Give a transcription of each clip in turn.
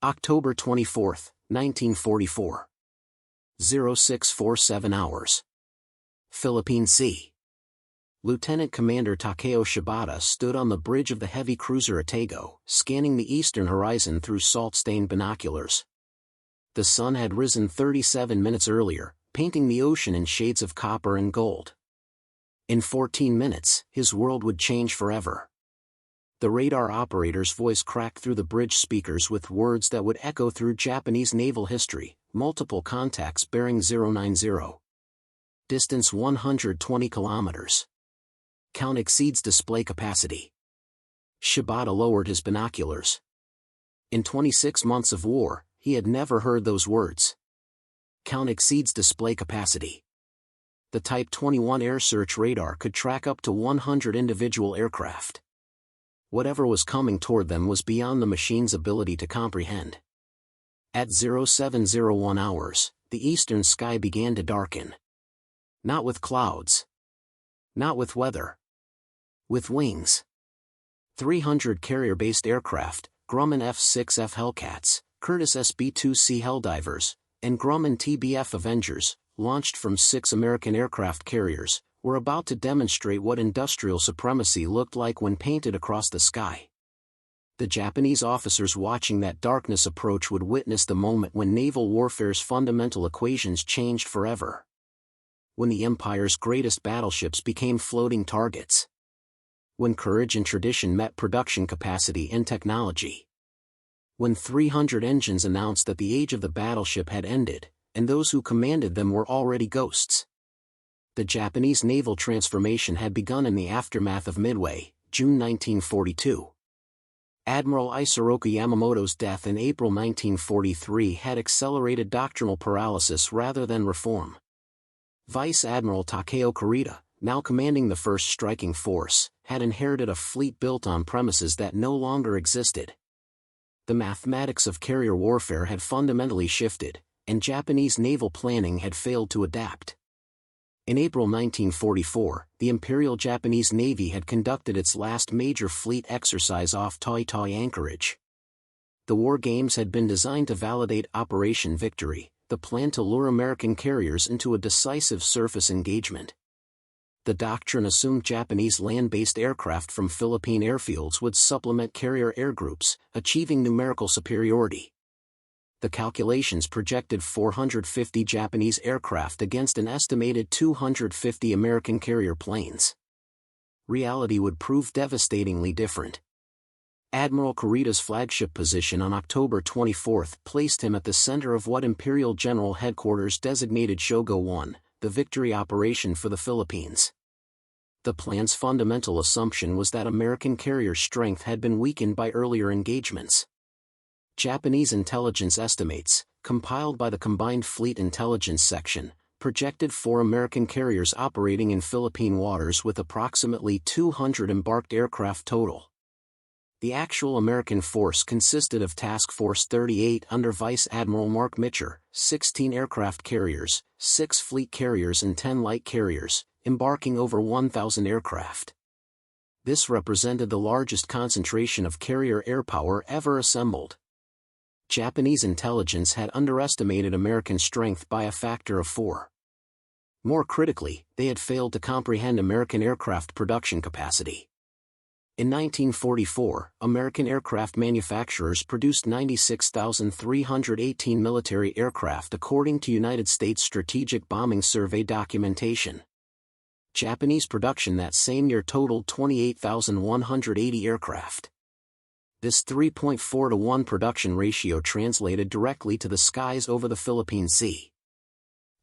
October 24, 1944. 0647 hours. Philippine Sea. Lieutenant Commander Takeo Shibata stood on the bridge of the heavy cruiser Atago, scanning the eastern horizon through salt-stained binoculars. The sun had risen 37 minutes earlier, painting the ocean in shades of copper and gold. In 14 minutes, his world would change forever. The radar operator's voice cracked through the bridge speakers with words that would echo through Japanese naval history: multiple contacts bearing 090. Distance 120 kilometers. Count exceeds display capacity. Shibata lowered his binoculars. In 26 months of war, he had never heard those words. Count exceeds display capacity. The Type 21 air search radar could track up to 100 individual aircraft. Whatever was coming toward them was beyond the machine's ability to comprehend. At 0701 hours, the eastern sky began to darken. Not with clouds. Not with weather. With wings. 300 carrier-based aircraft, Grumman F-6F Hellcats, Curtiss SB-2C Helldivers, and Grumman TBF Avengers, launched from 6 American aircraft carriers, were about to demonstrate what industrial supremacy looked like when painted across the sky. The Japanese officers watching that darkness approach would witness the moment when naval warfare's fundamental equations changed forever. When the Empire's greatest battleships became floating targets. When courage and tradition met production capacity and technology. When 300 engines announced that the age of the battleship had ended, and those who commanded them were already ghosts. The Japanese naval transformation had begun in the aftermath of Midway, June 1942. Admiral Isoroku Yamamoto's death in April 1943 had accelerated doctrinal paralysis rather than reform. Vice Admiral Takeo Kurita, now commanding the 1st Striking Force, had inherited a fleet built on premises that no longer existed. The mathematics of carrier warfare had fundamentally shifted, and Japanese naval planning had failed to adapt. In April 1944, the Imperial Japanese Navy had conducted its last major fleet exercise off Toi Toi Anchorage. The war games had been designed to validate Operation Victory, the plan to lure American carriers into a decisive surface engagement. The doctrine assumed Japanese land-based aircraft from Philippine airfields would supplement carrier air groups, achieving numerical superiority. The calculations projected 450 Japanese aircraft against an estimated 250 American carrier planes. Reality would prove devastatingly different. Admiral Kurita's flagship position on October 24 placed him at the center of what Imperial General Headquarters designated Shogo 1, the victory operation for the Philippines. The plan's fundamental assumption was that American carrier strength had been weakened by earlier engagements. Japanese intelligence estimates, compiled by the Combined Fleet Intelligence Section, projected 4 American carriers operating in Philippine waters with approximately 200 embarked aircraft total. The actual American force consisted of Task Force 38 under Vice Admiral Mark Mitcher, 16 aircraft carriers, 6 fleet carriers and 10 light carriers, embarking over 1,000 aircraft. This represented the largest concentration of carrier air power ever assembled. Japanese intelligence had underestimated American strength by a factor of 4. More critically, they had failed to comprehend American aircraft production capacity. In 1944, American aircraft manufacturers produced 96,318 military aircraft according to United States Strategic Bombing Survey documentation. Japanese production that same year totaled 28,180 aircraft. This 3.4 to 1 production ratio translated directly to the skies over the Philippine Sea.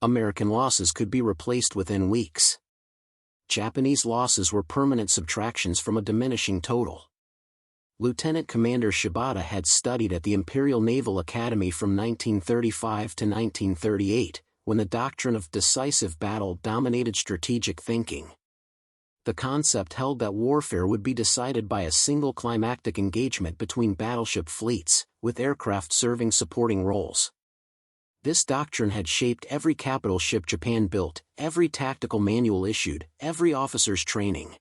American losses could be replaced within weeks. Japanese losses were permanent subtractions from a diminishing total. Lieutenant Commander Shibata had studied at the Imperial Naval Academy from 1935 to 1938, when the doctrine of decisive battle dominated strategic thinking. The concept held that warfare would be decided by a single climactic engagement between battleship fleets, with aircraft serving supporting roles. This doctrine had shaped every capital ship Japan built, every tactical manual issued, every officer's training.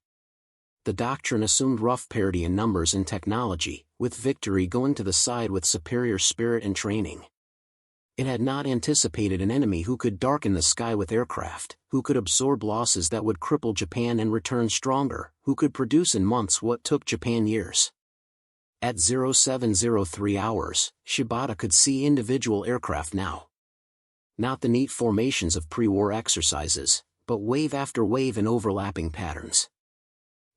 The doctrine assumed rough parity in numbers and technology, with victory going to the side with superior spirit and training. It had not anticipated an enemy who could darken the sky with aircraft, who could absorb losses that would cripple Japan and return stronger, who could produce in months what took Japan years. At 0703 hours, Shibata could see individual aircraft now. Not the neat formations of pre-war exercises, but wave after wave in overlapping patterns.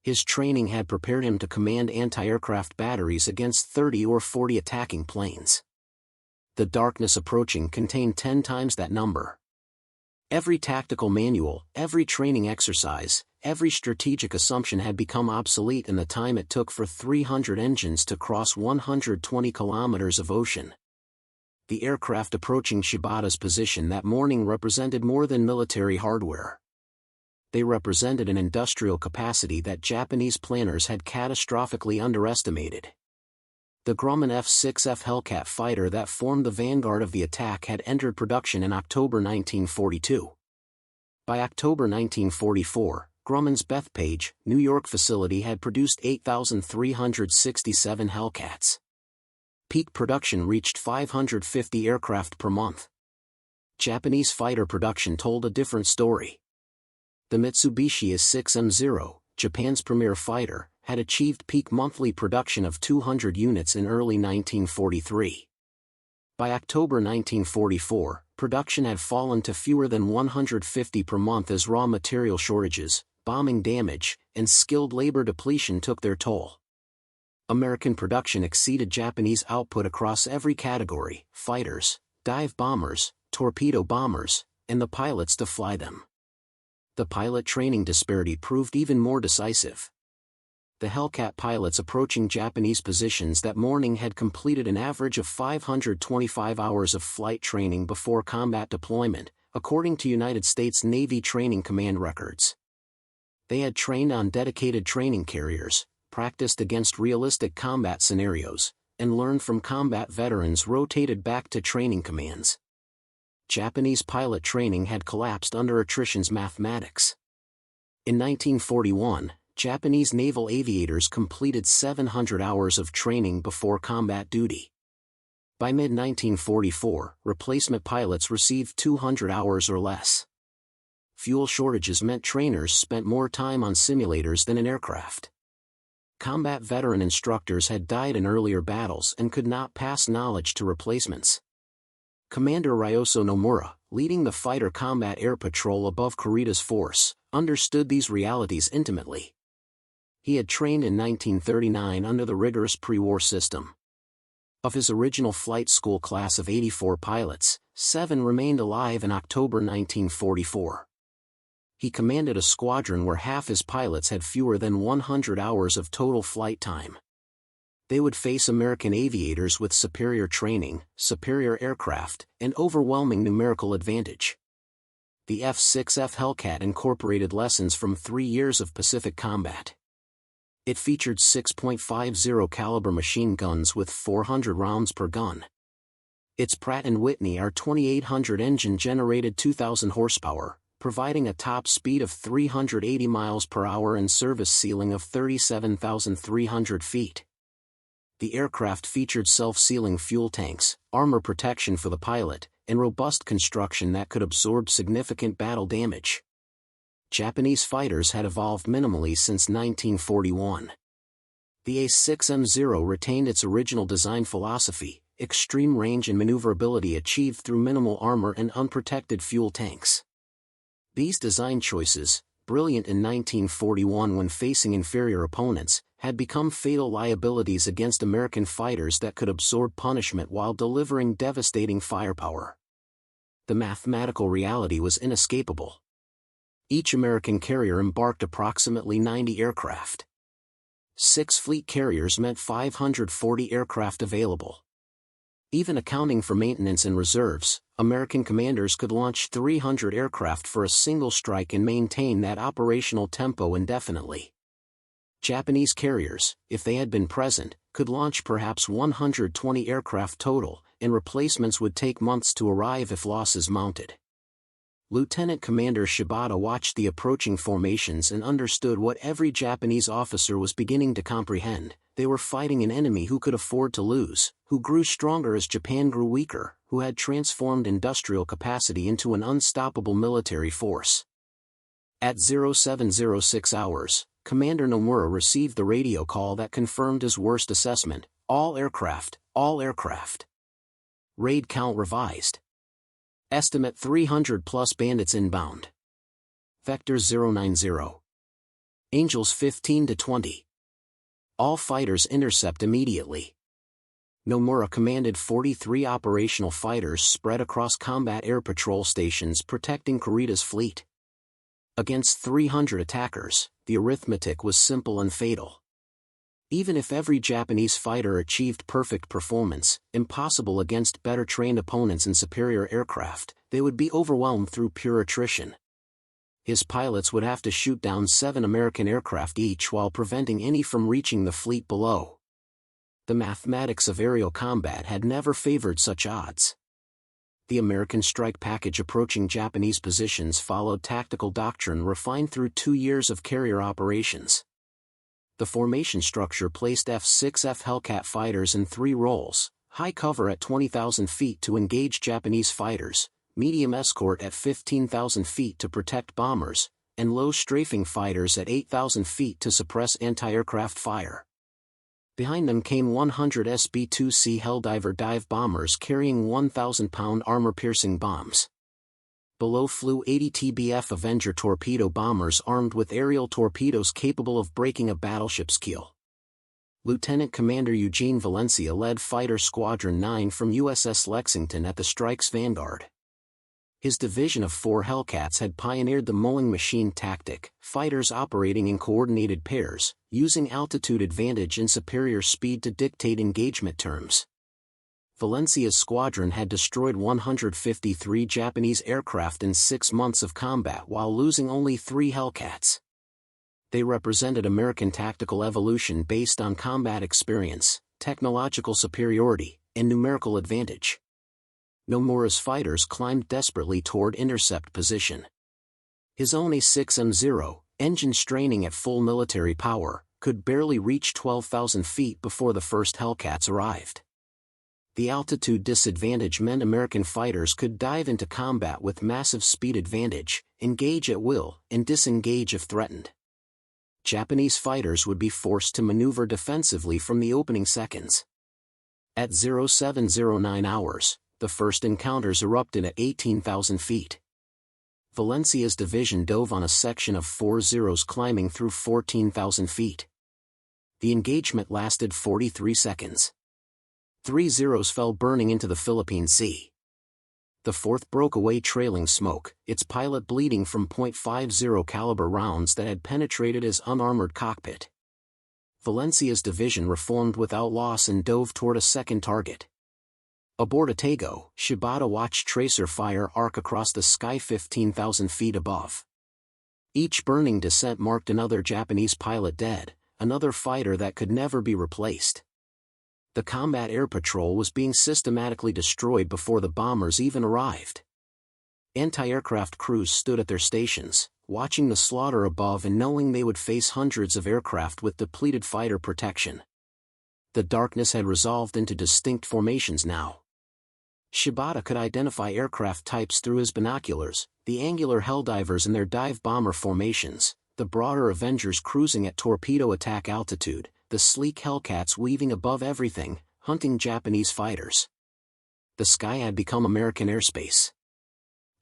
His training had prepared him to command anti-aircraft batteries against 30 or 40 attacking planes. The darkness approaching contained 10 times that number. Every tactical manual, every training exercise, every strategic assumption had become obsolete in the time it took for 300 engines to cross 120 kilometers of ocean. The aircraft approaching Shibata's position that morning represented more than military hardware. They represented an industrial capacity that Japanese planners had catastrophically underestimated. The Grumman F-6F Hellcat fighter that formed the vanguard of the attack had entered production in October 1942. By October 1944, Grumman's Bethpage, New York facility had produced 8,367 Hellcats. Peak production reached 550 aircraft per month. Japanese fighter production told a different story. The Mitsubishi Is-6M0, Japan's premier fighter, had achieved peak monthly production of 200 units in early 1943. By October 1944, production had fallen to fewer than 150 per month as raw material shortages, bombing damage, and skilled labor depletion took their toll. American production exceeded Japanese output across every category: fighters, dive bombers, torpedo bombers, and the pilots to fly them. The pilot training disparity proved even more decisive. The Hellcat pilots approaching Japanese positions that morning had completed an average of 525 hours of flight training before combat deployment, according to United States Navy Training Command records. They had trained on dedicated training carriers, practiced against realistic combat scenarios, and learned from combat veterans rotated back to training commands. Japanese pilot training had collapsed under attrition's mathematics. In 1941, Japanese naval aviators completed 700 hours of training before combat duty. By mid-1944, replacement pilots received 200 hours or less. Fuel shortages meant trainers spent more time on simulators than in aircraft. Combat veteran instructors had died in earlier battles and could not pass knowledge to replacements. Commander Ryoso Nomura, leading the fighter combat air patrol above Kurita's force, understood these realities intimately. He had trained in 1939 under the rigorous pre-war system. Of his original flight school class of 84 pilots, 7 remained alive in October 1944. He commanded a squadron where half his pilots had fewer than 100 hours of total flight time. They would face American aviators with superior training, superior aircraft, and overwhelming numerical advantage. The F-6F Hellcat incorporated lessons from 3 years of Pacific combat. It featured 6.50 caliber machine guns with 400 rounds per gun. Its Pratt & Whitney R2800 engine generated 2,000 horsepower, providing a top speed of 380 miles per hour and service ceiling of 37,300 feet. The aircraft featured self-sealing fuel tanks, armor protection for the pilot, and robust construction that could absorb significant battle damage. Japanese fighters had evolved minimally since 1941. The Ace-6M0 retained its original design philosophy, extreme range and maneuverability achieved through minimal armor and unprotected fuel tanks. These design choices, brilliant in 1941 when facing inferior opponents, had become fatal liabilities against American fighters that could absorb punishment while delivering devastating firepower. The mathematical reality was inescapable. Each American carrier embarked approximately 90 aircraft. 6 fleet carriers meant 540 aircraft available. Even accounting for maintenance and reserves, American commanders could launch 300 aircraft for a single strike and maintain that operational tempo indefinitely. Japanese carriers, if they had been present, could launch perhaps 120 aircraft total, and replacements would take months to arrive if losses mounted. Lieutenant Commander Shibata watched the approaching formations and understood what every Japanese officer was beginning to comprehend. They were fighting an enemy who could afford to lose, who grew stronger as Japan grew weaker, who had transformed industrial capacity into an unstoppable military force. At 0706 hours, Commander Nomura received the radio call that confirmed his worst assessment: all aircraft, all aircraft. Raid count revised. Estimate 300 plus bandits inbound. Vectors 090. Angels 15 to 20. All fighters intercept immediately. Nomura commanded 43 operational fighters spread across combat air patrol stations protecting Kurita's fleet. Against 300 attackers, the arithmetic was simple and fatal. Even if every Japanese fighter achieved perfect performance, impossible against better trained opponents and superior aircraft, they would be overwhelmed through pure attrition. His pilots would have to shoot down 7 American aircraft each while preventing any from reaching the fleet below. The mathematics of aerial combat had never favored such odds. The American strike package approaching Japanese positions followed tactical doctrine refined through 2 years of carrier operations. The formation structure placed F-6F Hellcat fighters in 3 roles: high cover at 20,000 feet to engage Japanese fighters, medium escort at 15,000 feet to protect bombers, and low strafing fighters at 8,000 feet to suppress anti-aircraft fire. Behind them came 100 SB-2C Helldiver dive bombers carrying 1,000-pound armor-piercing bombs. Below flew 80 TBF Avenger torpedo bombers armed with aerial torpedoes capable of breaking a battleship's keel. Lieutenant Commander Eugene Valencia led Fighter Squadron 9 from USS Lexington at the strike's vanguard. His division of 4 Hellcats had pioneered the mowing machine tactic, fighters operating in coordinated pairs, using altitude advantage and superior speed to dictate engagement terms. Valencia's squadron had destroyed 153 Japanese aircraft in 6 months of combat while losing only 3 Hellcats. They represented American tactical evolution based on combat experience, technological superiority, and numerical advantage. Nomura's fighters climbed desperately toward intercept position. His own A6M0, engine straining at full military power, could barely reach 12,000 feet before the first Hellcats arrived. The altitude disadvantage meant American fighters could dive into combat with massive speed advantage, engage at will, and disengage if threatened. Japanese fighters would be forced to maneuver defensively from the opening seconds. At 0709 hours, the first encounters erupted at 18,000 feet. Valencia's division dove on a section of 4 Zeros climbing through 14,000 feet. The engagement lasted 43 seconds. 3 Zeros fell burning into the Philippine Sea. The fourth broke away trailing smoke, its pilot bleeding from .50 caliber rounds that had penetrated his unarmored cockpit. Valencia's division reformed without loss and dove toward a second target. Aboard Atago, Shibata watched tracer fire arc across the sky 15,000 feet above. Each burning descent marked another Japanese pilot dead, another fighter that could never be replaced. The combat air patrol was being systematically destroyed before the bombers even arrived. Anti-aircraft crews stood at their stations, watching the slaughter above and knowing they would face hundreds of aircraft with depleted fighter protection. The darkness had resolved into distinct formations now. Shibata could identify aircraft types through his binoculars: the angular Helldivers in their dive bomber formations, the broader Avengers cruising at torpedo attack altitude, the sleek Hellcats weaving above everything, hunting Japanese fighters. The sky had become American airspace.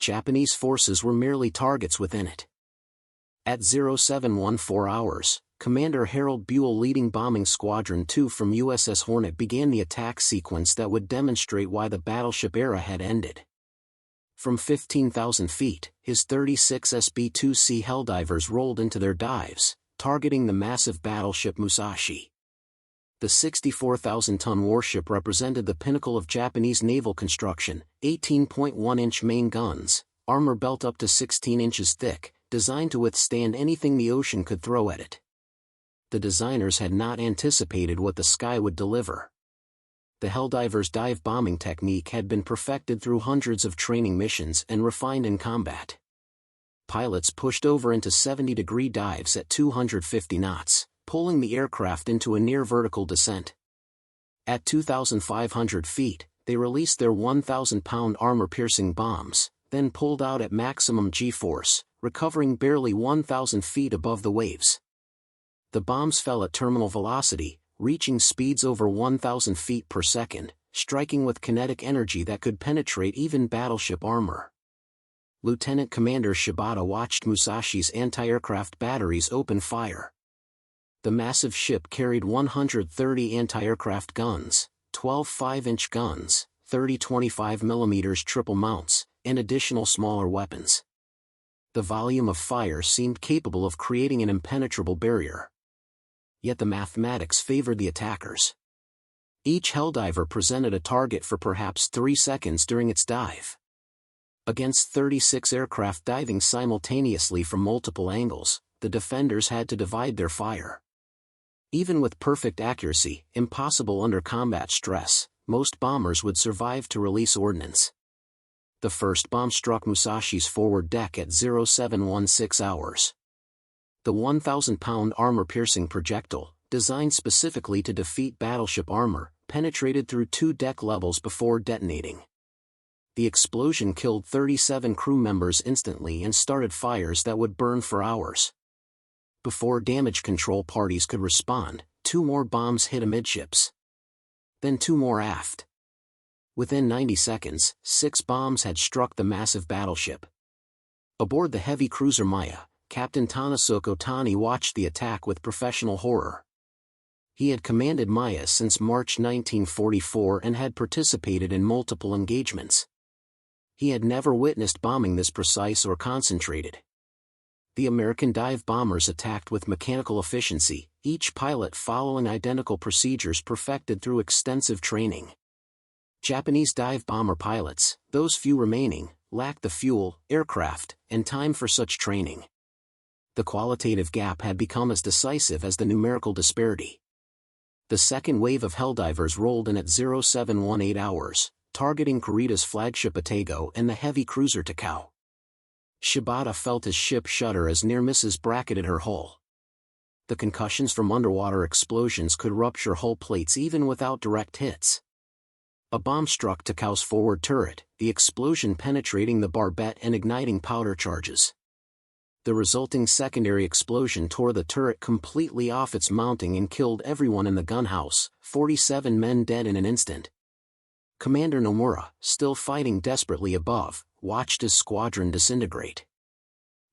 Japanese forces were merely targets within it. At 0714 hours, Commander Harold Buell leading Bombing Squadron 2 from USS Hornet began the attack sequence that would demonstrate why the battleship era had ended. From 15,000 feet, his 36 SB-2C Helldivers rolled into their dives, targeting the massive battleship Musashi. The 64,000-ton warship represented the pinnacle of Japanese naval construction: 18.1-inch main guns, armor belt up to 16 inches thick, designed to withstand anything the ocean could throw at it. The designers had not anticipated what the sky would deliver. The Helldivers' dive bombing technique had been perfected through hundreds of training missions and refined in combat. Pilots pushed over into 70-degree dives at 250 knots, pulling the aircraft into a near-vertical descent. At 2,500 feet, they released their 1,000-pound armor-piercing bombs, then pulled out at maximum G-force, recovering barely 1,000 feet above the waves. The bombs fell at terminal velocity, reaching speeds over 1,000 feet per second, striking with kinetic energy that could penetrate even battleship armor. Lieutenant Commander Shibata watched Musashi's anti-aircraft batteries open fire. The massive ship carried 130 anti-aircraft guns, 12 5-inch guns, 30 25mm triple mounts, and additional smaller weapons. The volume of fire seemed capable of creating an impenetrable barrier. Yet the mathematics favored the attackers. Each Helldiver presented a target for perhaps 3 seconds during its dive. Against 36 aircraft diving simultaneously from multiple angles, the defenders had to divide their fire. Even with perfect accuracy, impossible under combat stress, most bombers would survive to release ordnance. The first bomb struck Musashi's forward deck at 0716 hours. The 1,000-pound armor-piercing projectile, designed specifically to defeat battleship armor, penetrated through 2 deck levels before detonating. The explosion killed 37 crew members instantly and started fires that would burn for hours. Before damage control parties could respond, 2 more bombs hit amidships. Then 2 more aft. Within 90 seconds, 6 bombs had struck the massive battleship. Aboard the heavy cruiser Maya, Captain Tanosuke Otani watched the attack with professional horror. He had commanded Maya since March 1944 and had participated in multiple engagements. He had never witnessed bombing this precise or concentrated. The American dive bombers attacked with mechanical efficiency, each pilot following identical procedures perfected through extensive training. Japanese dive bomber pilots, those few remaining, lacked the fuel, aircraft, and time for such training. The qualitative gap had become as decisive as the numerical disparity. The second wave of Helldivers rolled in at 0718 hours, targeting Kurita's flagship Atago and the heavy cruiser Takao. Shibata felt his ship shudder as near misses bracketed her hull. The concussions from underwater explosions could rupture hull plates even without direct hits. A bomb struck Takao's forward turret, the explosion penetrating the barbette and igniting powder charges. The resulting secondary explosion tore the turret completely off its mounting and killed everyone in the gunhouse, 47 men dead in an instant. Commander Nomura, still fighting desperately above, watched his squadron disintegrate.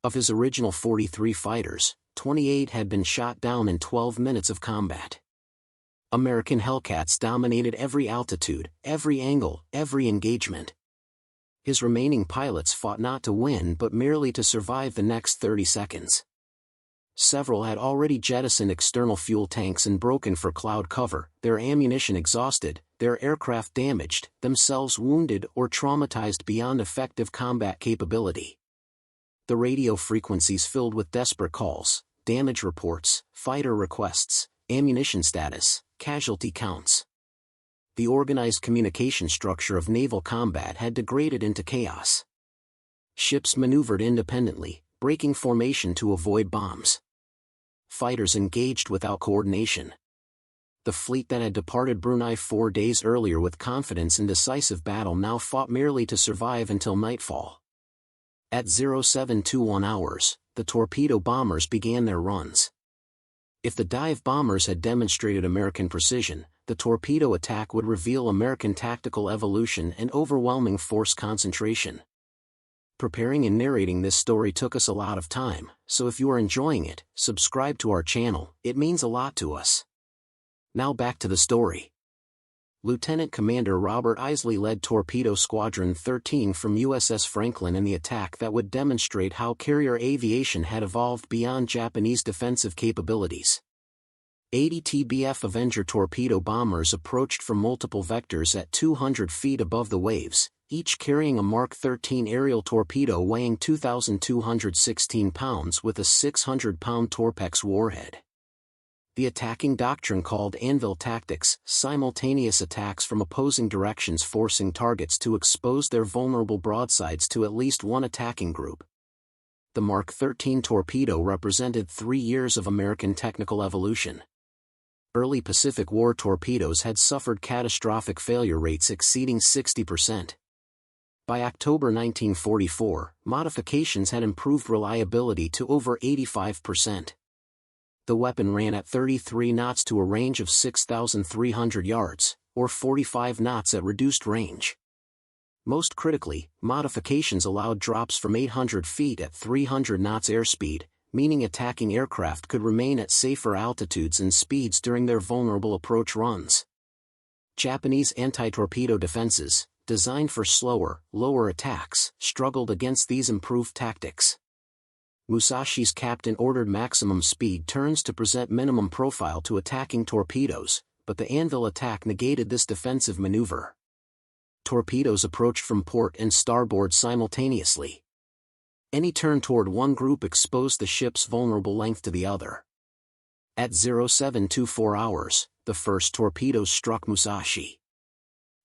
Of his original 43 fighters, 28 had been shot down in 12 minutes of combat. American Hellcats dominated every altitude, every angle, every engagement. His remaining pilots fought not to win but merely to survive the next 30 seconds. Several had already jettisoned external fuel tanks and broken for cloud cover, their ammunition exhausted, their aircraft damaged, themselves wounded or traumatized beyond effective combat capability. The radio frequencies filled with desperate calls, damage reports, fighter requests, ammunition status, casualty counts. The organized communication structure of naval combat had degraded into chaos. Ships maneuvered independently, breaking formation to avoid bombs. Fighters engaged without coordination. The fleet that had departed Brunei 4 days earlier with confidence in decisive battle now fought merely to survive until nightfall. At 0721 hours, the torpedo bombers began their runs. If the dive bombers had demonstrated American precision, the torpedo attack would reveal American tactical evolution and overwhelming force concentration. Preparing and narrating this story took us a lot of time, so if you are enjoying it, subscribe to our channel, it means a lot to us. Now back to the story. Lieutenant Commander Robert Isley led Torpedo Squadron 13 from USS Franklin in the attack that would demonstrate how carrier aviation had evolved beyond Japanese defensive capabilities. 80 TBF Avenger torpedo bombers approached from multiple vectors at 200 feet above the waves, each carrying a Mark 13 aerial torpedo weighing 2,216 pounds with a 600-pound Torpex warhead. The attacking doctrine called anvil tactics, simultaneous attacks from opposing directions forcing targets to expose their vulnerable broadsides to at least one attacking group. The Mark 13 torpedo represented 3 years of American technical evolution. Early Pacific War torpedoes had suffered catastrophic failure rates exceeding 60%. By October 1944, modifications had improved reliability to over 85%. The weapon ran at 33 knots to a range of 6,300 yards, or 45 knots at reduced range. Most critically, modifications allowed drops from 800 feet at 300 knots airspeed, meaning attacking aircraft could remain at safer altitudes and speeds during their vulnerable approach runs. Japanese anti-torpedo defenses, designed for slower, lower attacks, struggled against these improved tactics. Musashi's captain ordered maximum speed turns to present minimum profile to attacking torpedoes, but the anvil attack negated this defensive maneuver. Torpedoes approached from port and starboard simultaneously. Any turn toward one group exposed the ship's vulnerable length to the other. At 0724 hours, the first torpedoes struck Musashi.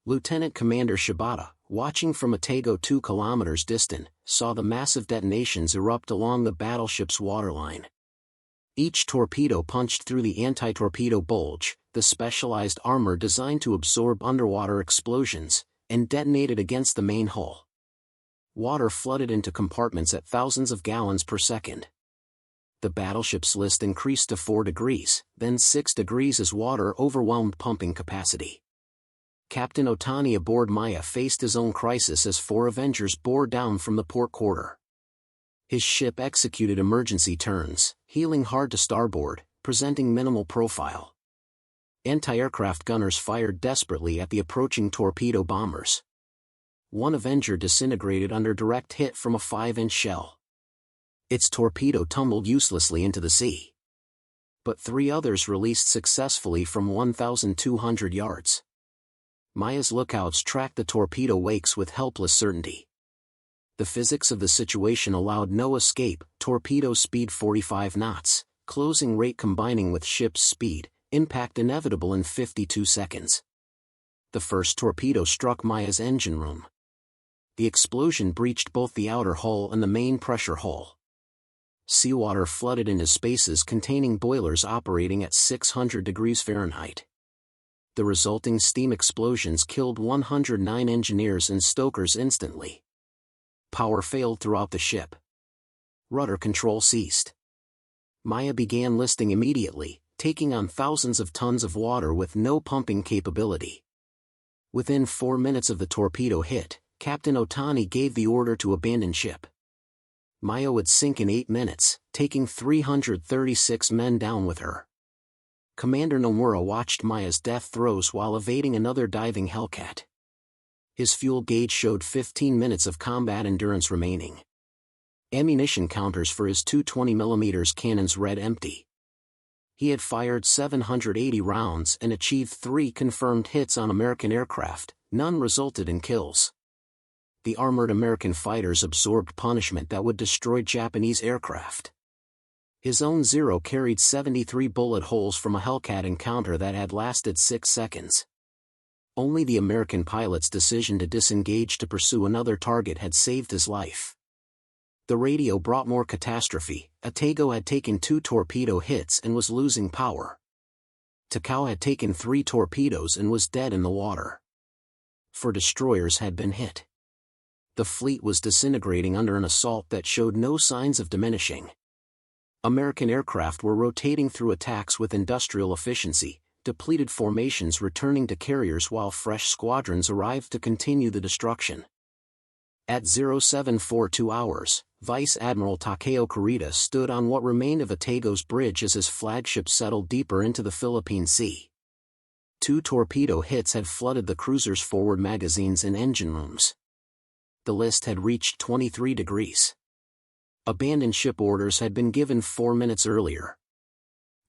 Lieutenant Commander Shibata, watching from Atago 2 kilometers distant, saw the massive detonations erupt along the battleship's waterline. Each torpedo punched through the anti-torpedo bulge, the specialized armor designed to absorb underwater explosions, and detonated against the main hull. Water flooded into compartments at thousands of gallons per second. The battleship's list increased to 4 degrees, then 6 degrees as water overwhelmed pumping capacity. Captain Otani aboard Maya faced his own crisis as 4 Avengers bore down from the port quarter. His ship executed emergency turns, heeling hard to starboard, presenting minimal profile. Anti-aircraft gunners fired desperately at the approaching torpedo bombers. One Avenger disintegrated under direct hit from a 5-inch shell. Its torpedo tumbled uselessly into the sea. But 3 others released successfully from 1,200 yards. Maya's lookouts tracked the torpedo wakes with helpless certainty. The physics of the situation allowed no escape, torpedo speed 45 knots, closing rate combining with ship's speed, impact inevitable in 52 seconds. The first torpedo struck Maya's engine room. The explosion breached both the outer hull and the main pressure hull. Seawater flooded into spaces containing boilers operating at 600 degrees Fahrenheit. The resulting steam explosions killed 109 engineers and stokers instantly. Power failed throughout the ship. Rudder control ceased. Maya began listing immediately, taking on thousands of tons of water with no pumping capability. Within 4 minutes of the torpedo hit, Captain Otani gave the order to abandon ship. Maya would sink in 8 minutes, taking 336 men down with her. Commander Nomura watched Maya's death throes while evading another diving Hellcat. His fuel gauge showed 15 minutes of combat endurance remaining. Ammunition counters for his 220mm cannons read empty. He had fired 780 rounds and achieved 3 confirmed hits on American aircraft, none resulted in kills. The armored American fighters absorbed punishment that would destroy Japanese aircraft. His own Zero carried 73 bullet holes from a Hellcat encounter that had lasted 6 seconds. Only the American pilot's decision to disengage to pursue another target had saved his life. The radio brought more catastrophe. Atago had taken 2 torpedo hits and was losing power. Takao had taken 3 torpedoes and was dead in the water. 4 destroyers had been hit. The fleet was disintegrating under an assault that showed no signs of diminishing. American aircraft were rotating through attacks with industrial efficiency, depleted formations returning to carriers while fresh squadrons arrived to continue the destruction. At 0742 hours, Vice Admiral Takeo Kurita stood on what remained of Atago's bridge as his flagship settled deeper into the Philippine Sea. 2 torpedo hits had flooded the cruiser's forward magazines and engine rooms. The list had reached 23 degrees. Abandoned ship orders had been given 4 minutes earlier.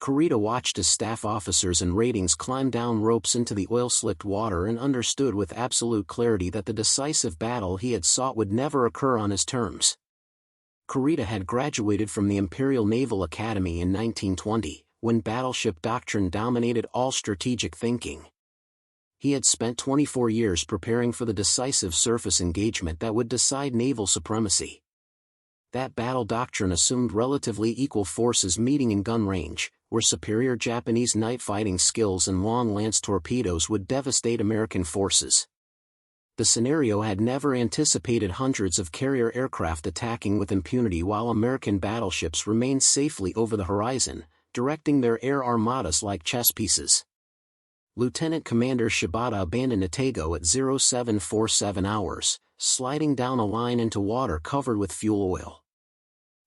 Kurita watched as staff officers and ratings climbed down ropes into the oil-slicked water and understood with absolute clarity that the decisive battle he had sought would never occur on his terms. Kurita had graduated from the Imperial Naval Academy in 1920, when battleship doctrine dominated all strategic thinking. He had spent 24 years preparing for the decisive surface engagement that would decide naval supremacy. That battle doctrine assumed relatively equal forces meeting in gun range, where superior Japanese night fighting skills and long lance torpedoes would devastate American forces. The scenario had never anticipated hundreds of carrier aircraft attacking with impunity while American battleships remained safely over the horizon, directing their air armadas like chess pieces. Lieutenant Commander Shibata abandoned Atago at 0747 hours, sliding down a line into water covered with fuel oil.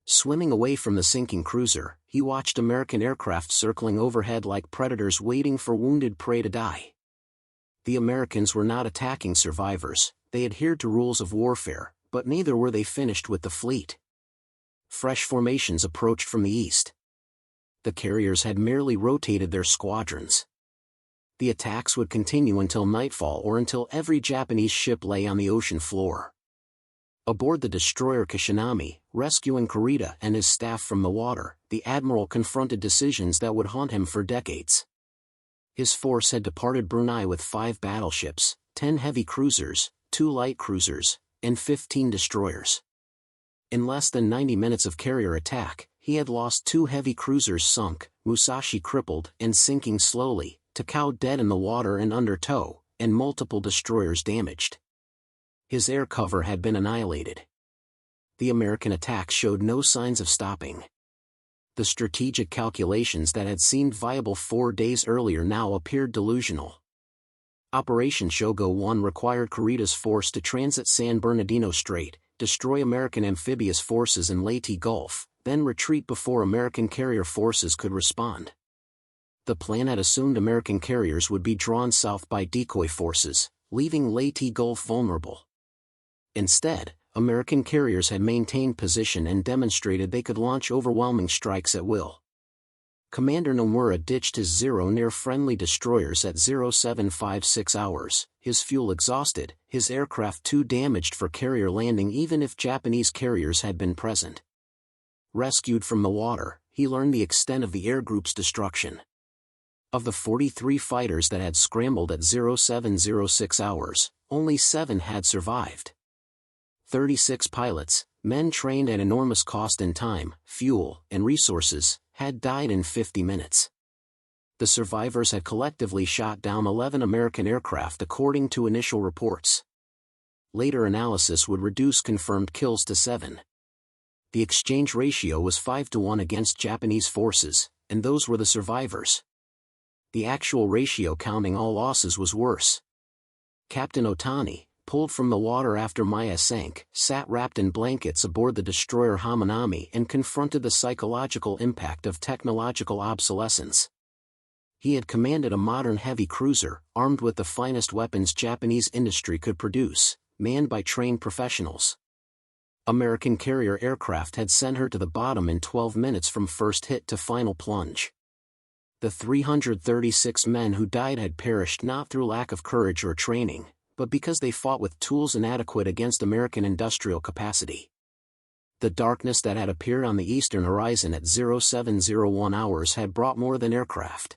Swimming away from the sinking cruiser, he watched American aircraft circling overhead like predators waiting for wounded prey to die. The Americans were not attacking survivors, they adhered to rules of warfare, but neither were they finished with the fleet. Fresh formations approached from the east. The carriers had merely rotated their squadrons. The attacks would continue until nightfall or until every Japanese ship lay on the ocean floor. Aboard the destroyer Kishinami, rescuing Kurita and his staff from the water, the admiral confronted decisions that would haunt him for decades. His force had departed Brunei with 5 battleships, 10 heavy cruisers, 2 light cruisers, and 15 destroyers. In less than 90 minutes of carrier attack, he had lost 2 heavy cruisers sunk, Musashi crippled and sinking slowly, Takao dead in the water and under tow, and multiple destroyers damaged. His air cover had been annihilated. The American attack showed no signs of stopping. The strategic calculations that had seemed viable 4 days earlier now appeared delusional. Operation Shogo 1 required Kurita's force to transit San Bernardino Strait, destroy American amphibious forces in Leyte Gulf, then retreat before American carrier forces could respond. The plan had assumed American carriers would be drawn south by decoy forces, leaving Leyte Gulf vulnerable. Instead, American carriers had maintained position and demonstrated they could launch overwhelming strikes at will. Commander Nomura ditched his zero near-friendly destroyers at 0756 hours, his fuel exhausted, his aircraft too damaged for carrier landing even if Japanese carriers had been present. Rescued from the water, he learned the extent of the air group's destruction. Of the 43 fighters that had scrambled at 0706 hours, only 7 had survived. 36 pilots, men trained at enormous cost in time, fuel, and resources, had died in 50 minutes. The survivors had collectively shot down 11 American aircraft according to initial reports. Later analysis would reduce confirmed kills to 7. The exchange ratio was 5-1 against Japanese forces, and those were the survivors. The actual ratio counting all losses was worse. Captain Otani, pulled from the water after Maya sank, sat wrapped in blankets aboard the destroyer Hamanami and confronted the psychological impact of technological obsolescence. He had commanded a modern heavy cruiser, armed with the finest weapons Japanese industry could produce, manned by trained professionals. American carrier aircraft had sent her to the bottom in 12 minutes from first hit to final plunge. The 336 men who died had perished not through lack of courage or training, but because they fought with tools inadequate against American industrial capacity. The darkness that had appeared on the eastern horizon at 0701 hours had brought more than aircraft.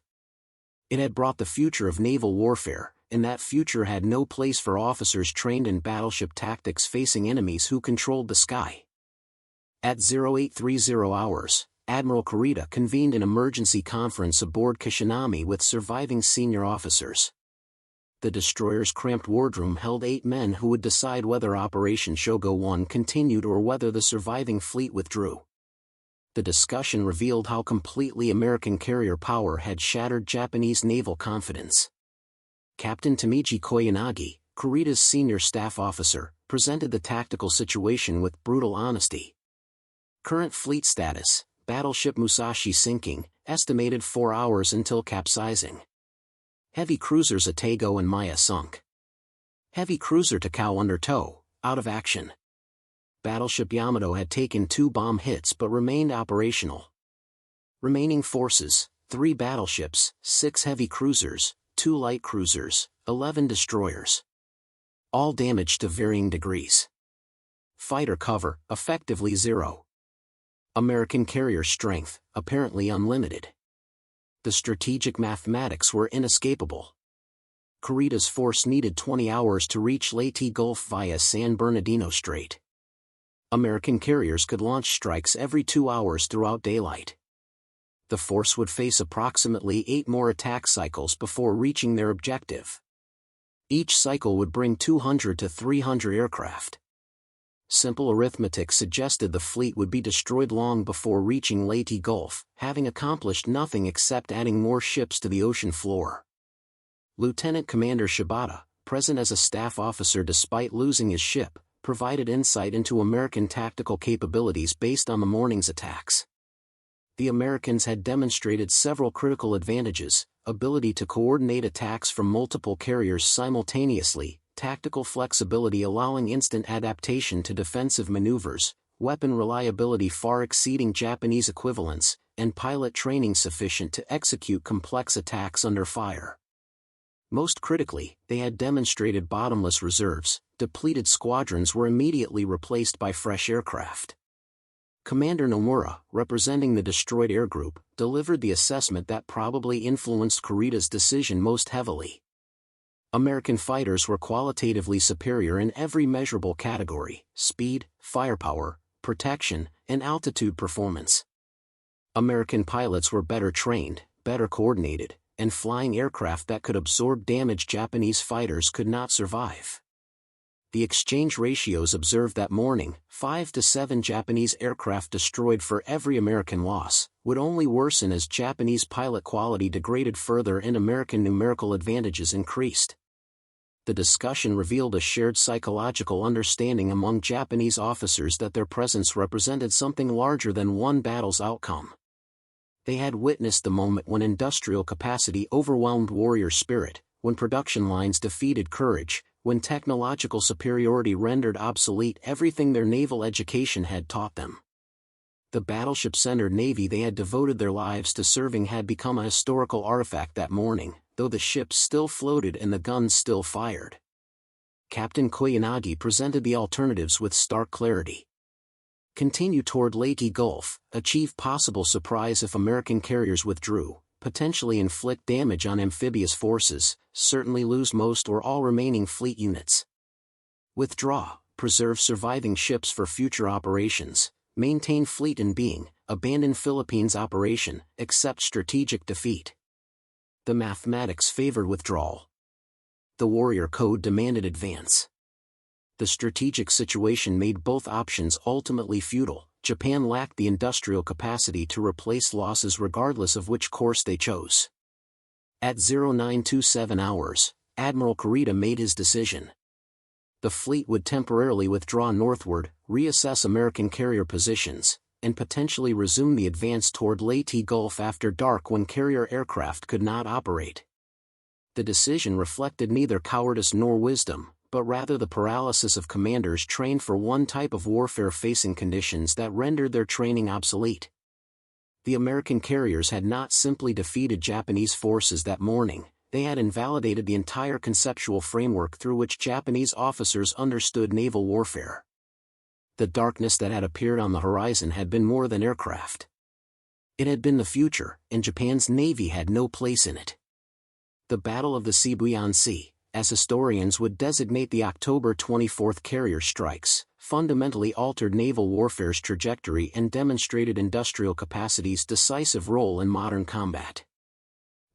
It had brought the future of naval warfare, and that future had no place for officers trained in battleship tactics facing enemies who controlled the sky. At 0830 hours, Admiral Kurita convened an emergency conference aboard Kishinami with surviving senior officers. The destroyer's cramped wardroom held 8 men who would decide whether Operation Shogo 1 continued or whether the surviving fleet withdrew. The discussion revealed how completely American carrier power had shattered Japanese naval confidence. Captain Tamiji Koyanagi, Kurita's senior staff officer, presented the tactical situation with brutal honesty. Current fleet status: Battleship Musashi sinking, estimated 4 hours until capsizing. Heavy cruisers Atago and Maya sunk. Heavy cruiser Takao under tow, out of action. Battleship Yamato had taken 2 bomb hits but remained operational. Remaining forces: 3 battleships, 6 heavy cruisers, 2 light cruisers, 11 destroyers. All damaged to varying degrees. Fighter cover, effectively 0. American carrier strength, apparently unlimited. The strategic mathematics were inescapable. Kurita's force needed 20 hours to reach Leyte Gulf via San Bernardino Strait. American carriers could launch strikes every 2 hours throughout daylight. The force would face approximately 8 more attack cycles before reaching their objective. Each cycle would bring 200 to 300 aircraft. Simple arithmetic suggested the fleet would be destroyed long before reaching Leyte Gulf, having accomplished nothing except adding more ships to the ocean floor. Lieutenant Commander Shibata, present as a staff officer despite losing his ship, provided insight into American tactical capabilities based on the morning's attacks. The Americans had demonstrated several critical advantages: ability to coordinate attacks from multiple carriers simultaneously, tactical flexibility allowing instant adaptation to defensive maneuvers, weapon reliability far exceeding Japanese equivalents, and pilot training sufficient to execute complex attacks under fire. Most critically, they had demonstrated bottomless reserves. Depleted squadrons were immediately replaced by fresh aircraft. Commander Nomura, representing the destroyed air group, delivered the assessment that probably influenced Kurita's decision most heavily. American fighters were qualitatively superior in every measurable category: speed, firepower, protection, and altitude performance. American pilots were better trained, better coordinated, and flying aircraft that could absorb damage Japanese fighters could not survive. The exchange ratios observed that morning, 5 to 7 Japanese aircraft destroyed for every American loss, would only worsen as Japanese pilot quality degraded further and American numerical advantages increased. The discussion revealed a shared psychological understanding among Japanese officers that their presence represented something larger than one battle's outcome. They had witnessed the moment when industrial capacity overwhelmed warrior spirit, when production lines defeated courage, when technological superiority rendered obsolete everything their naval education had taught them. The battleship-centered navy they had devoted their lives to serving had become a historical artifact that morning, though the ships still floated and the guns still fired. Captain Koyanagi presented the alternatives with stark clarity. Continue toward Leyte Gulf, achieve possible surprise if American carriers withdrew, potentially inflict damage on amphibious forces, certainly lose most or all remaining fleet units. Withdraw, preserve surviving ships for future operations, maintain fleet in being, abandon Philippines operation, accept strategic defeat. The mathematics favored withdrawal. The warrior code demanded advance. The strategic situation made both options ultimately futile. Japan lacked the industrial capacity to replace losses regardless of which course they chose. At 0927 hours, Admiral Kurita made his decision. The fleet would temporarily withdraw northward, reassess American carrier positions, and potentially resume the advance toward Leyte Gulf after dark when carrier aircraft could not operate. The decision reflected neither cowardice nor wisdom, but rather the paralysis of commanders trained for one type of warfare facing conditions that rendered their training obsolete. The American carriers had not simply defeated Japanese forces that morning, they had invalidated the entire conceptual framework through which Japanese officers understood naval warfare. The darkness that had appeared on the horizon had been more than aircraft. It had been the future, and Japan's navy had no place in it. The Battle of the Sibuyan Sea, as historians would designate the October 24 carrier strikes, fundamentally altered naval warfare's trajectory and demonstrated industrial capacity's decisive role in modern combat.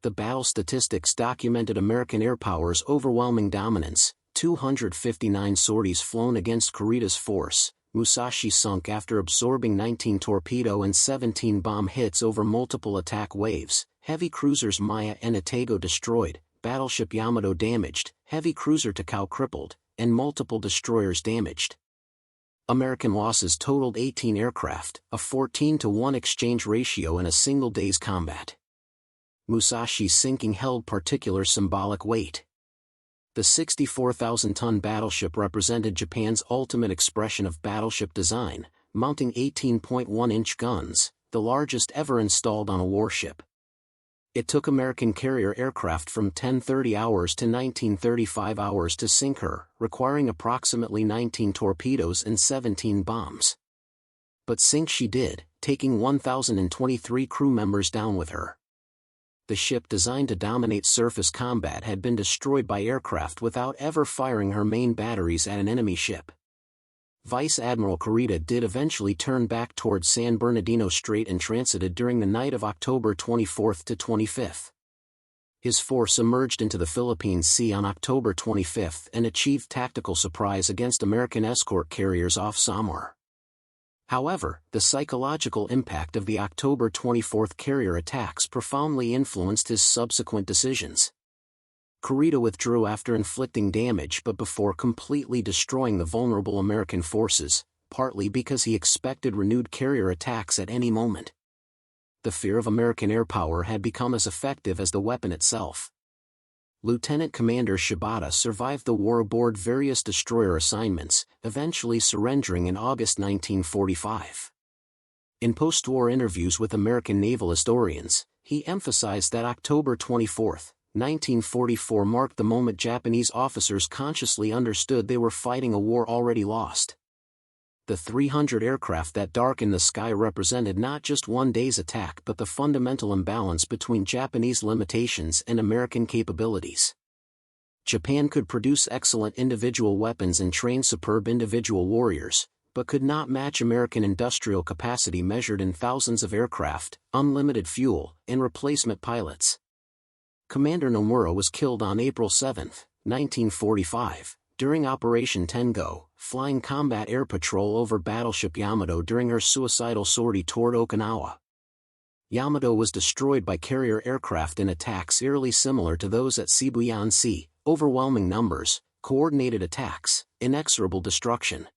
The battle statistics documented American air power's overwhelming dominance: 259 sorties flown against Kurita's force, Musashi sunk after absorbing 19 torpedo and 17 bomb hits over multiple attack waves, heavy cruisers Maya and Atago destroyed, battleship Yamato damaged, heavy cruiser Takao crippled, and multiple destroyers damaged. American losses totaled 18 aircraft, a 14-to-1 exchange ratio in a single day's combat. Musashi's sinking held particular symbolic weight. The 64,000-ton battleship represented Japan's ultimate expression of battleship design, mounting 18.1-inch guns, the largest ever installed on a warship. It took American carrier aircraft from 1030 hours to 1935 hours to sink her, requiring approximately 19 torpedoes and 17 bombs. But sink she did, taking 1,023 crew members down with her. the ship designed to dominate surface combat had been destroyed by aircraft without ever firing her main batteries at an enemy ship. Vice Admiral Kurita did eventually turn back towards San Bernardino Strait and transited during the night of October 24 to 25. His force emerged into the Philippine Sea on October 25 and achieved tactical surprise against American escort carriers off Samar. However, the psychological impact of the October 24 carrier attacks profoundly influenced his subsequent decisions. Kurita withdrew after inflicting damage but before completely destroying the vulnerable American forces, partly because he expected renewed carrier attacks at any moment. The fear of American air power had become as effective as the weapon itself. Lieutenant Commander Shibata survived the war aboard various destroyer assignments, eventually surrendering in August 1945. In post-war interviews with American naval historians, he emphasized that October 24, 1944 marked the moment Japanese officers consciously understood they were fighting a war already lost. The 300 aircraft that darkened the sky represented not just one day's attack but the fundamental imbalance between Japanese limitations and American capabilities. Japan could produce excellent individual weapons and train superb individual warriors, but could not match American industrial capacity measured in thousands of aircraft, unlimited fuel, and replacement pilots. Commander Nomura was killed on April 7, 1945, during Operation Tengo, flying combat air patrol over Battleship Yamato during her suicidal sortie toward Okinawa. Yamato was destroyed by carrier aircraft in attacks eerily similar to those at Sibuyan Sea, overwhelming numbers, coordinated attacks, inexorable destruction.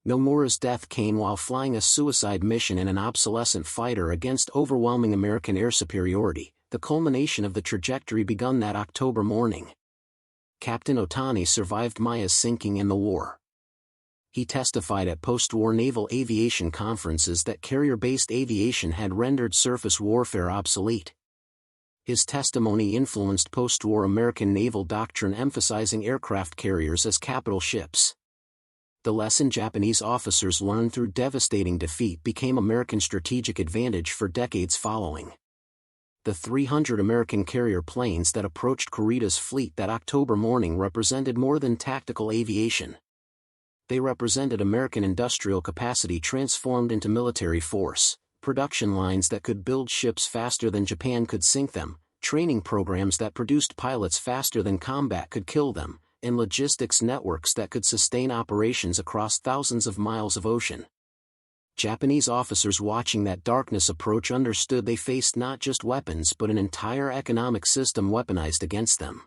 Nomura's death came while flying a suicide mission in an obsolescent fighter against overwhelming American air superiority, the culmination of the trajectory begun that October morning. Captain Otani survived Maya's sinking in the war. He testified at post-war naval aviation conferences that carrier-based aviation had rendered surface warfare obsolete. His testimony influenced post-war American naval doctrine emphasizing aircraft carriers as capital ships. The lesson Japanese officers learned through devastating defeat became American strategic advantage for decades following. The 300 American carrier planes that approached Kurita's fleet that October morning represented more than tactical aviation. They represented American industrial capacity transformed into military force, production lines that could build ships faster than Japan could sink them, training programs that produced pilots faster than combat could kill them, and logistics networks that could sustain operations across thousands of miles of ocean. Japanese officers watching that darkness approach understood they faced not just weapons but an entire economic system weaponized against them.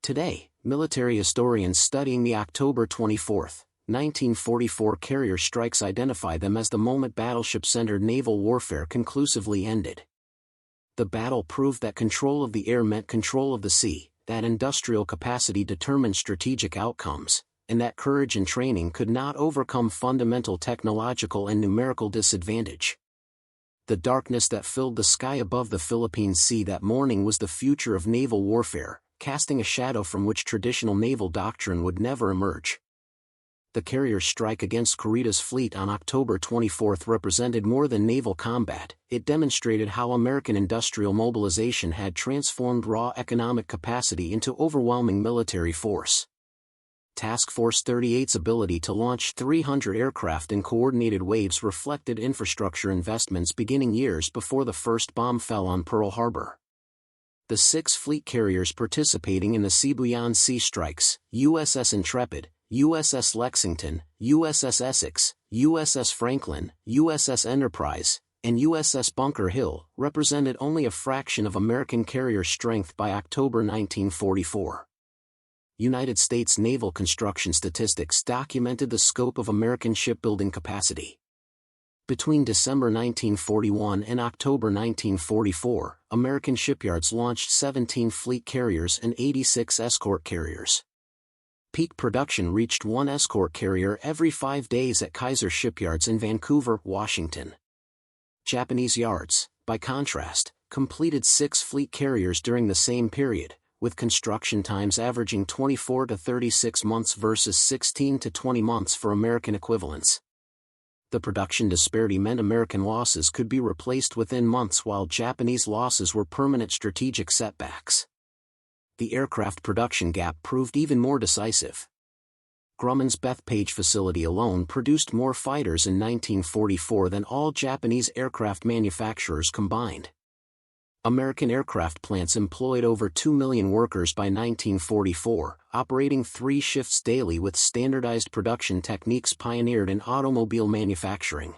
Today, military historians studying the October 24, 1944 carrier strikes identify them as the moment battleship-centered naval warfare conclusively ended. The battle proved that control of the air meant control of the sea, that industrial capacity determined strategic outcomes, and that courage and training could not overcome fundamental technological and numerical disadvantage. The darkness that filled the sky above the Philippine Sea that morning was the future of naval warfare, casting a shadow from which traditional naval doctrine would never emerge. The carrier strike against Kurita's fleet on October 24 represented more than naval combat. It demonstrated how American industrial mobilization had transformed raw economic capacity into overwhelming military force. Task Force 38's ability to launch 300 aircraft in coordinated waves reflected infrastructure investments beginning years before the first bomb fell on Pearl Harbor. The 6 fleet carriers participating in the Sibuyan Sea strikes, USS Intrepid, USS Lexington, USS Essex, USS Franklin, USS Enterprise, and USS Bunker Hill, represented only a fraction of American carrier strength by October 1944. United States naval construction statistics documented the scope of American shipbuilding capacity. Between December 1941 and October 1944, American shipyards launched 17 fleet carriers and 86 escort carriers. Peak production reached 1 escort carrier every 5 days at Kaiser Shipyards in Vancouver, Washington. Japanese yards, by contrast, completed 6 fleet carriers during the same period, with construction times averaging 24 to 36 months versus 16 to 20 months for American equivalents. The production disparity meant American losses could be replaced within months while Japanese losses were permanent strategic setbacks. The aircraft production gap proved even more decisive. Grumman's Bethpage facility alone produced more fighters in 1944 than all Japanese aircraft manufacturers combined. American aircraft plants employed over 2 million workers by 1944, operating 3 shifts daily with standardized production techniques pioneered in automobile manufacturing.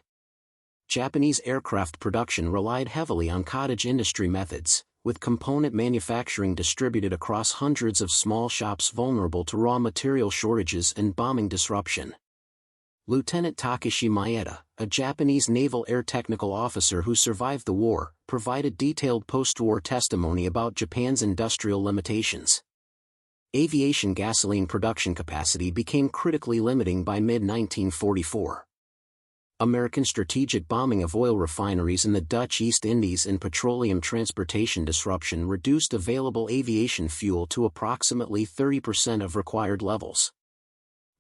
Japanese aircraft production relied heavily on cottage industry methods, with component manufacturing distributed across hundreds of small shops vulnerable to raw material shortages and bombing disruption. Lieutenant Takeshi Maeda, a Japanese naval air technical officer who survived the war, provided detailed post-war testimony about Japan's industrial limitations. Aviation gasoline production capacity became critically limiting by mid-1944. American strategic bombing of oil refineries in the Dutch East Indies and petroleum transportation disruption reduced available aviation fuel to approximately 30% of required levels.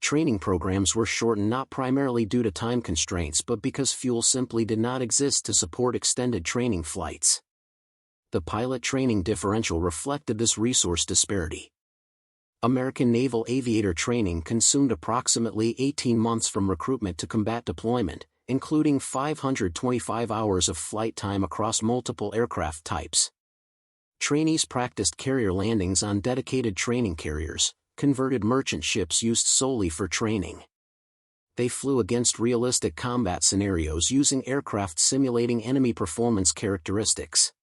Training programs were shortened not primarily due to time constraints but because fuel simply did not exist to support extended training flights. The pilot training differential reflected this resource disparity. American naval aviator training consumed approximately 18 months from recruitment to combat deployment, including 525 hours of flight time across multiple aircraft types. Trainees practiced carrier landings on dedicated training carriers, converted merchant ships used solely for training. They flew against realistic combat scenarios using aircraft simulating enemy performance characteristics.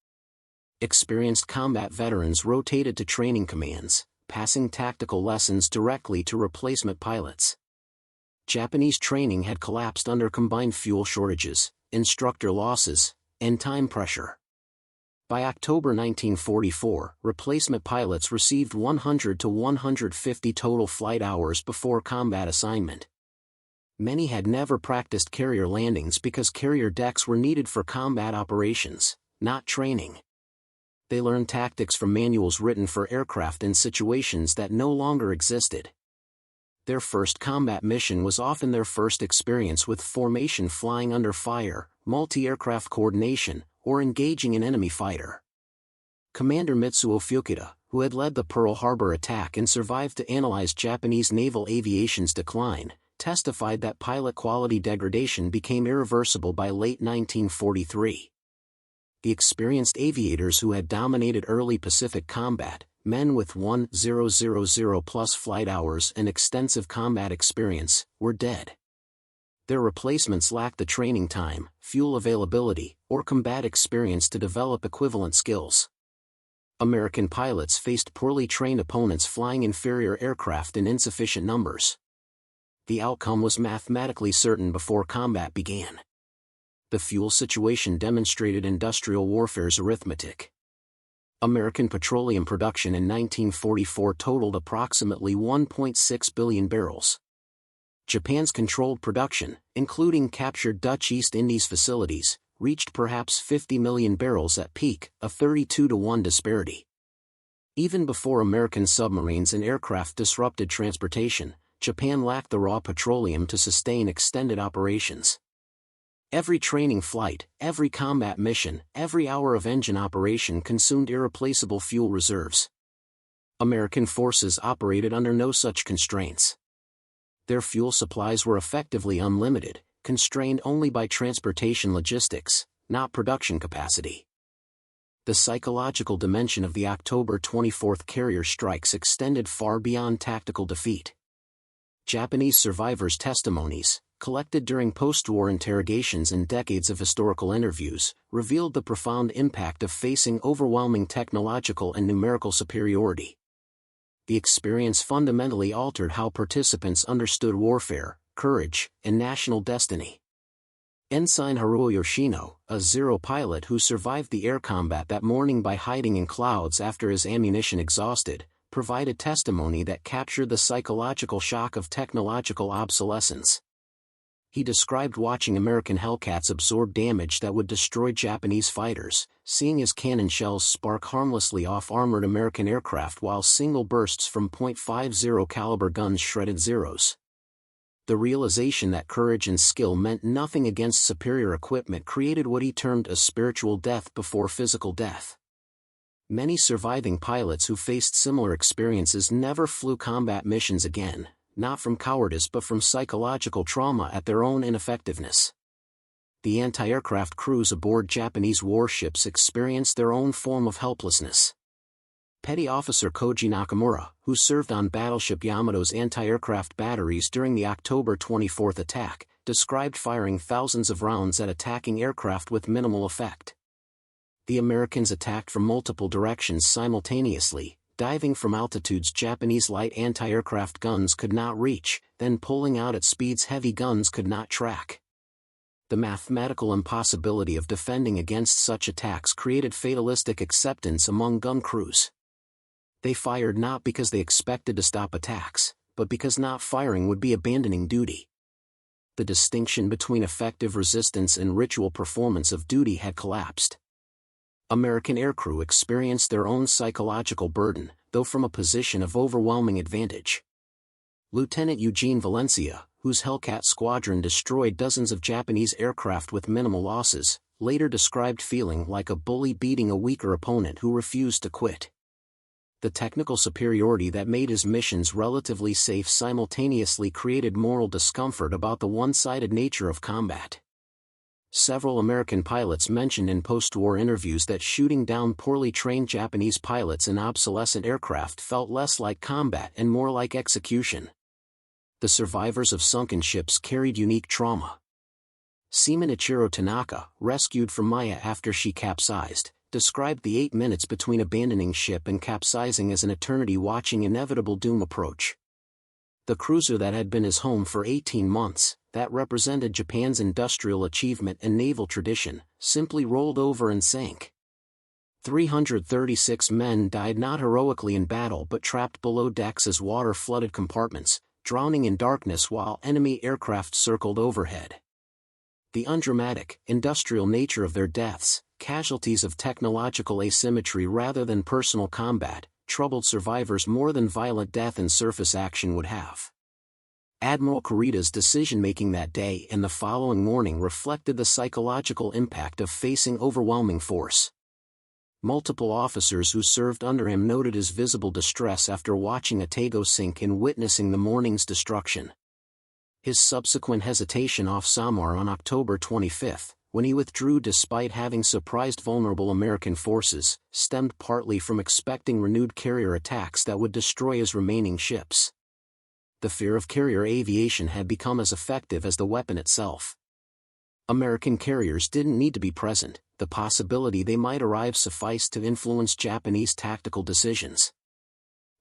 Experienced combat veterans rotated to training commands, passing tactical lessons directly to replacement pilots. Japanese training had collapsed under combined fuel shortages, instructor losses, and time pressure. By October 1944, replacement pilots received 100 to 150 total flight hours before combat assignment. Many had never practiced carrier landings because carrier decks were needed for combat operations, not training. They learned tactics from manuals written for aircraft in situations that no longer existed. Their first combat mission was often their first experience with formation flying under fire, multi-aircraft coordination, or engaging an enemy fighter. Commander Mitsuo Fukuda, who had led the Pearl Harbor attack and survived to analyze Japanese naval aviation's decline, testified that pilot quality degradation became irreversible by late 1943. The experienced aviators who had dominated early Pacific combat, men with 1,000+ flight hours and extensive combat experience, were dead. Their replacements lacked the training time, fuel availability, or combat experience to develop equivalent skills. American pilots faced poorly trained opponents flying inferior aircraft in insufficient numbers. The outcome was mathematically certain before combat began. The fuel situation demonstrated industrial warfare's arithmetic. American petroleum production in 1944 totaled approximately 1.6 billion barrels. Japan's controlled production, including captured Dutch East Indies facilities, reached perhaps 50 million barrels at peak, a 32-to-1 disparity. Even before American submarines and aircraft disrupted transportation, Japan lacked the raw petroleum to sustain extended operations. Every training flight, every combat mission, every hour of engine operation consumed irreplaceable fuel reserves. American forces operated under no such constraints. Their fuel supplies were effectively unlimited, constrained only by transportation logistics, not production capacity. The psychological dimension of the October 24 carrier strikes extended far beyond tactical defeat. Japanese survivors' testimonies, collected during post-war interrogations and decades of historical interviews, revealed the profound impact of facing overwhelming technological and numerical superiority. The experience fundamentally altered how participants understood warfare, courage, and national destiny. Ensign Haruo Yoshino, a Zero pilot who survived the air combat that morning by hiding in clouds after his ammunition exhausted, provided testimony that captured the psychological shock of technological obsolescence. He described watching American Hellcats absorb damage that would destroy Japanese fighters, seeing his cannon shells spark harmlessly off armored American aircraft while single bursts from .50 caliber guns shredded Zeros. The realization that courage and skill meant nothing against superior equipment created what he termed a spiritual death before physical death. Many surviving pilots who faced similar experiences never flew combat missions again, not from cowardice but from psychological trauma at their own ineffectiveness. The anti-aircraft crews aboard Japanese warships experienced their own form of helplessness. Petty Officer Koji Nakamura, who served on Battleship Yamato's anti-aircraft batteries during the October 24 attack, described firing thousands of rounds at attacking aircraft with minimal effect. The Americans attacked from multiple directions simultaneously, diving from altitudes Japanese light anti-aircraft guns could not reach, then pulling out at speeds heavy guns could not track. The mathematical impossibility of defending against such attacks created fatalistic acceptance among gun crews. They fired not because they expected to stop attacks, but because not firing would be abandoning duty. The distinction between effective resistance and ritual performance of duty had collapsed. American aircrew experienced their own psychological burden, though from a position of overwhelming advantage. Lieutenant Eugene Valencia, whose Hellcat squadron destroyed dozens of Japanese aircraft with minimal losses, later described feeling like a bully beating a weaker opponent who refused to quit. The technical superiority that made his missions relatively safe simultaneously created moral discomfort about the one-sided nature of combat. Several American pilots mentioned in post-war interviews that shooting down poorly trained Japanese pilots in obsolescent aircraft felt less like combat and more like execution. The survivors of sunken ships carried unique trauma. Seaman Ichiro Tanaka, rescued from Maya after she capsized, described the 8 minutes between abandoning ship and capsizing as an eternity watching inevitable doom approach. The cruiser that had been his home for 18 months, that represented Japan's industrial achievement and naval tradition, simply rolled over and sank. 336 men died not heroically in battle but trapped below decks as water flooded compartments, drowning in darkness while enemy aircraft circled overhead. The undramatic, industrial nature of their deaths, casualties of technological asymmetry rather than personal combat, troubled survivors more than violent death and surface action would have. Admiral Kurita's decision-making that day and the following morning reflected the psychological impact of facing overwhelming force. Multiple officers who served under him noted his visible distress after watching Atago sink and witnessing the morning's destruction. His subsequent hesitation off Samar on October 25, when he withdrew despite having surprised vulnerable American forces, stemmed partly from expecting renewed carrier attacks that would destroy his remaining ships. The fear of carrier aviation had become as effective as the weapon itself. American carriers didn't need to be present, the possibility they might arrive sufficed to influence Japanese tactical decisions.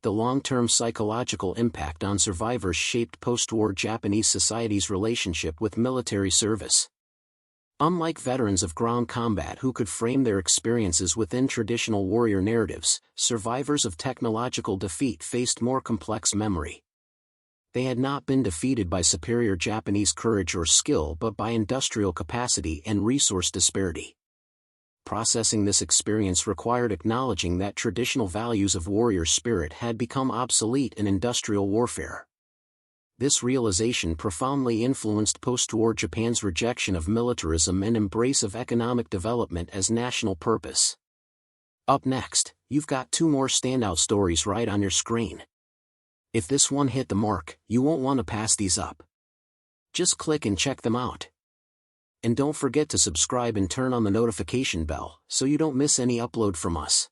The long-term psychological impact on survivors shaped post-war Japanese society's relationship with military service. Unlike veterans of ground combat who could frame their experiences within traditional warrior narratives, survivors of technological defeat faced more complex memory. They had not been defeated by superior Japanese courage or skill but by industrial capacity and resource disparity. Processing this experience required acknowledging that traditional values of warrior spirit had become obsolete in industrial warfare. This realization profoundly influenced post-war Japan's rejection of militarism and embrace of economic development as national purpose. Up next, you've got 2 more standout stories right on your screen. If this one hit the mark, you won't want to pass these up. Just click and check them out. And don't forget to subscribe and turn on the notification bell so you don't miss any upload from us.